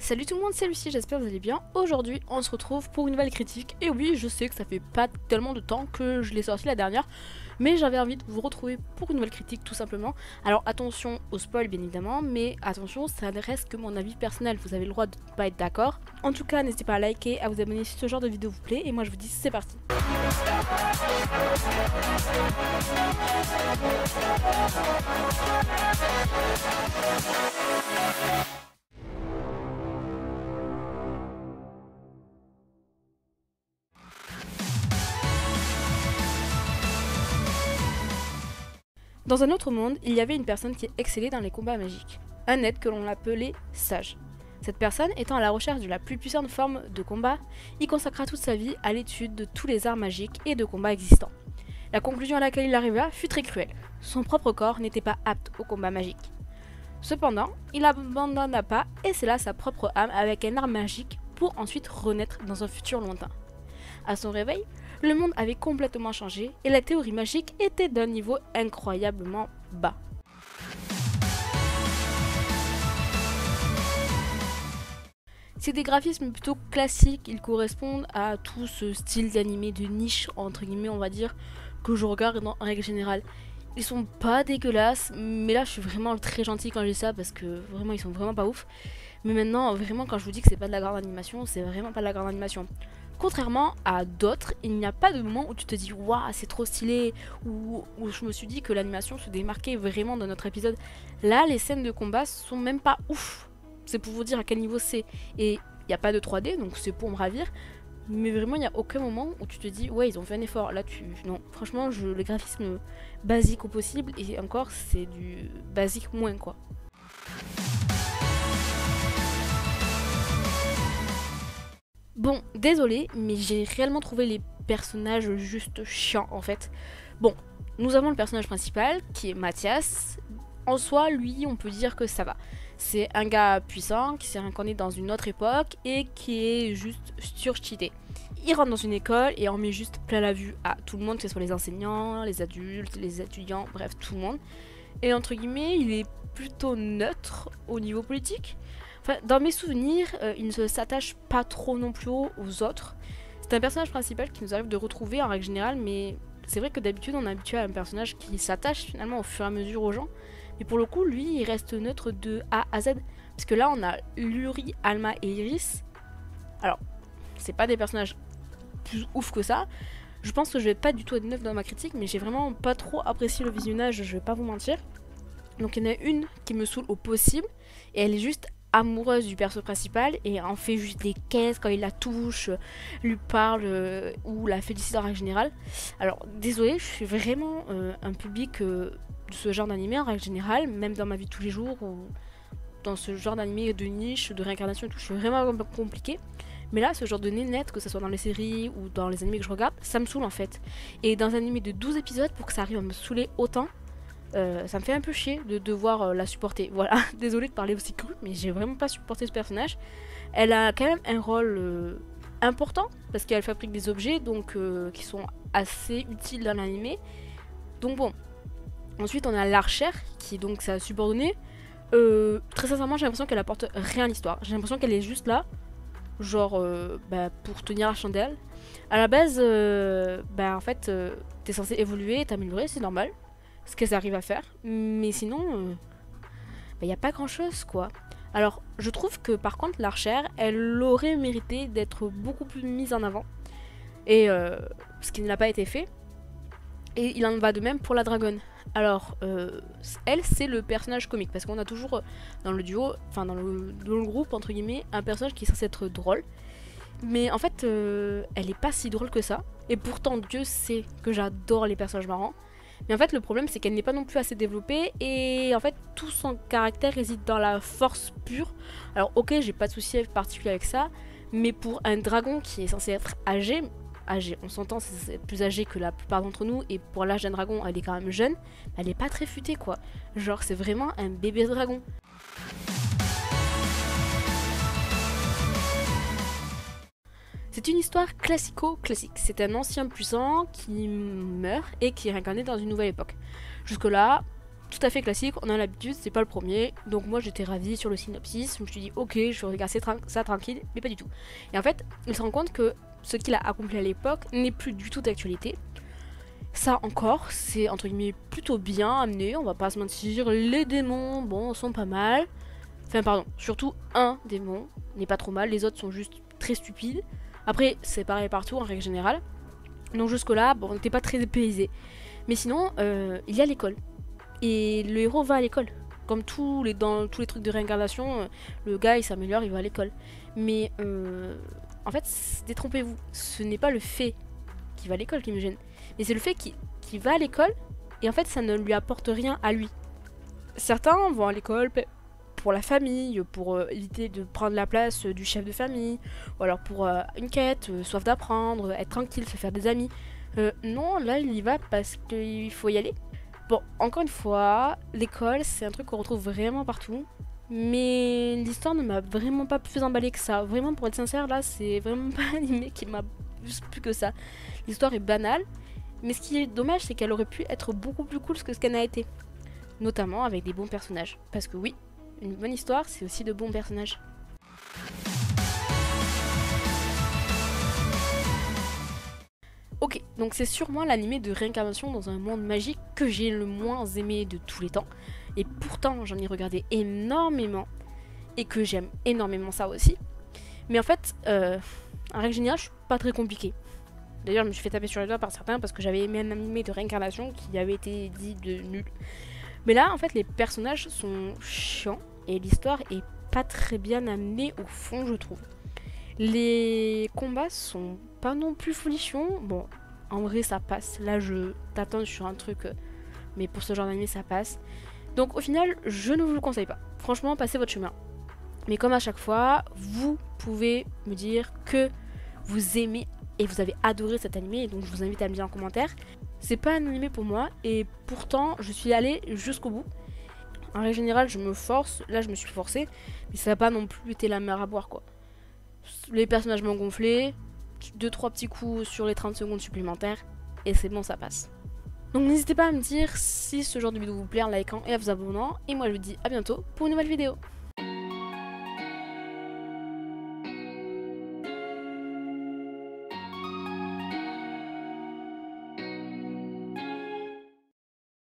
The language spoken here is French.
Salut tout le monde, c'est Lucie, j'espère que vous allez bien. Aujourd'hui, on se retrouve pour une nouvelle critique. Et oui, je sais que ça fait pas tellement de temps que je l'ai sorti la dernière, mais j'avais envie de vous retrouver pour une nouvelle critique tout simplement. Alors attention au spoil bien évidemment, mais attention, ça ne reste que mon avis personnel, vous avez le droit de ne pas être d'accord. En tout cas, n'hésitez pas à liker, à vous abonner si ce genre de vidéo vous plaît, et moi je vous dis c'est parti. Dans un autre monde, il y avait une personne qui excellait dans les combats magiques, un être que l'on appelait sage. Cette personne, étant à la recherche de la plus puissante forme de combat, y consacra toute sa vie à l'étude de tous les arts magiques et de combats existants. La conclusion à laquelle il arriva fut très cruelle. Son propre corps n'était pas apte au combat magique. Cependant, il n'abandonna pas et scella sa propre âme avec un art magique pour ensuite renaître dans un futur lointain. À son réveil, le monde avait complètement changé et la théorie magique était d'un niveau incroyablement bas. C'est des graphismes plutôt classiques, ils correspondent à tout ce style d'animé de niche, entre guillemets on va dire, que je regarde en règle générale. Ils sont pas dégueulasses, mais là je suis vraiment très gentille quand je dis ça parce que vraiment ils sont vraiment pas ouf. Mais maintenant, vraiment quand je vous dis que c'est pas de la grande animation, c'est vraiment pas de la grande animation. Contrairement à d'autres, il n'y a pas de moment où tu te dis waouh c'est trop stylé, ou où je me suis dit que l'animation se démarquait vraiment dans notre épisode. Là les scènes de combat sont même pas ouf, c'est pour vous dire à quel niveau c'est. Et il n'y a pas de 3D donc c'est pour me ravir, mais vraiment il n'y a aucun moment où tu te dis ouais ils ont fait un effort. Là non, franchement le graphisme basique au possible, et encore c'est du basique moins quoi. Bon, désolé, mais j'ai réellement trouvé les personnages juste chiants en fait. Bon, nous avons le personnage principal qui est Mathias. En soi, lui, on peut dire que ça va. C'est un gars puissant qui s'est réincarné dans une autre époque et qui est juste surcheaté. Il rentre dans une école et en met juste plein la vue à tout le monde, que ce soit les enseignants, les adultes, les étudiants, bref, tout le monde. Et entre guillemets, il est plutôt neutre au niveau politique. Enfin, dans mes souvenirs, il ne s'attache pas trop non plus aux autres. C'est un personnage principal qui nous arrive de retrouver en règle générale, mais c'est vrai que d'habitude on est habitué à un personnage qui s'attache finalement au fur et à mesure aux gens. Mais pour le coup, lui, il reste neutre de A à Z. Parce que là, on a Luri, Alma et Iris. Alors, c'est pas des personnages plus ouf que ça. Je pense que je vais pas du tout être neuf dans ma critique, mais j'ai vraiment pas trop apprécié le visionnage, je vais pas vous mentir. Donc il y en a une qui me saoule au possible, et elle est juste amoureuse du perso principal et en fait juste des caisses quand il la touche, lui parle ou la félicite en règle générale. Alors désolé, je suis vraiment un public de ce genre d'animé en règle générale, même dans ma vie de tous les jours ou dans ce genre d'animé de niche, de réincarnation et tout, je suis vraiment compliqué. Mais là, ce genre de nénette, que ce soit dans les séries ou dans les animés que je regarde, ça me saoule en fait. Et dans un animé de 12 épisodes, pour que ça arrive à me saouler autant, ça me fait un peu chier de devoir la supporter. Voilà, désolée de parler aussi cru, mais j'ai vraiment pas supporté ce personnage. Elle a quand même un rôle important, parce qu'elle fabrique des objets donc qui sont assez utiles dans l'animé. Donc bon. Ensuite, on a l'archère, qui est donc sa subordonnée. Très sincèrement, j'ai l'impression qu'elle apporte rien à l'histoire. J'ai l'impression qu'elle est juste là, genre pour tenir la chandelle. À la base, en fait, t'es censé évoluer, t'améliorer, c'est normal, ce qu'elles arrivent à faire. Mais sinon, y a pas grand chose quoi. Alors, je trouve que par contre, l'archère, elle aurait mérité d'être beaucoup plus mise en avant. Et ce qui ne l'a pas été fait. Et il en va de même pour la dragonne. Alors, elle, c'est le personnage comique, parce qu'on a toujours dans le duo, enfin dans le groupe, entre guillemets, un personnage qui est censé être drôle. Mais en fait, elle est pas si drôle que ça. Et pourtant, Dieu sait que j'adore les personnages marrants. Mais en fait, le problème, c'est qu'elle n'est pas non plus assez développée. Et en fait, tout son caractère réside dans la force pure. Alors, ok, j'ai pas de souci particulier avec ça. Mais pour un dragon qui est censé être âgé, on s'entend, c'est plus âgé que la plupart d'entre nous, et pour l'âge d'un dragon, elle est quand même jeune, elle est pas très futée quoi. Genre, c'est vraiment un bébé dragon. C'est une histoire classico-classique. C'est un ancien puissant qui meurt et qui est réincarné dans une nouvelle époque. Jusque-là, tout à fait classique, on a l'habitude, c'est pas le premier. Donc moi j'étais ravie sur le synopsis, je me suis dit ok, je vais regarder ça tranquille, mais pas du tout. Et en fait, il se rend compte que ce qu'il a accompli à l'époque n'est plus du tout d'actualité. Ça encore, c'est entre guillemets plutôt bien amené, on va pas se mentir, les démons, bon, sont pas mal. Enfin pardon, surtout un démon n'est pas trop mal, les autres sont juste très stupides. Après, c'est pareil partout en règle générale. Donc jusque là, bon, on n'était pas très dépaysé. Mais sinon, il y a l'école. Et le héros va à l'école. Comme dans tous les trucs de réincarnation, le gars il s'améliore, il va à l'école. Mais en fait, détrompez-vous, ce n'est pas le fait qu'il va à l'école qui me gêne. Mais c'est le fait qu'il va à l'école et en fait ça ne lui apporte rien à lui. Certains vont à l'école pour la famille, pour éviter de prendre la place du chef de famille, ou alors pour une quête, soif d'apprendre, être tranquille, se faire des amis. Non, là il y va parce qu'il faut y aller. Bon, encore une fois, l'école c'est un truc qu'on retrouve vraiment partout, mais l'histoire ne m'a vraiment pas plus emballé que ça. Vraiment, pour être sincère, là c'est vraiment pas un animé qui m'a plus que ça. L'histoire est banale, mais ce qui est dommage c'est qu'elle aurait pu être beaucoup plus cool que ce qu'elle a été. Notamment avec des bons personnages. Parce que oui, une bonne histoire c'est aussi de bons personnages. Ok, donc c'est sûrement l'animé de réincarnation dans un monde magique que j'ai le moins aimé de tous les temps. Et pourtant j'en ai regardé énormément. Et que j'aime énormément ça aussi. Mais en fait, en règle générale, je suis pas très compliquée. D'ailleurs, je me suis fait taper sur les doigts par certains parce que j'avais aimé un animé de réincarnation qui avait été dit de nul. Mais là, en fait, les personnages sont chiants et l'histoire est pas très bien amenée au fond, je trouve. Les combats sont pas non plus folichons. Bon, en vrai, ça passe. Là, je t'attends sur un truc, mais pour ce genre d'anime, ça passe. Donc, au final, je ne vous le conseille pas. Franchement, passez votre chemin. Mais comme à chaque fois, vous pouvez me dire que vous aimez et vous avez adoré cet animé. Donc, je vous invite à me dire en commentaire. C'est pas un animé pour moi et pourtant, je suis allée jusqu'au bout. En règle générale, je me force. Là, je me suis forcée. Mais ça n'a pas non plus été la mer à boire, quoi. Les personnages m'ont gonflé, 2-3 petits coups sur les 30 secondes supplémentaires, et c'est bon, ça passe. Donc n'hésitez pas à me dire si ce genre de vidéo vous plaît en likant et en vous abonnant, et moi je vous dis à bientôt pour une nouvelle vidéo.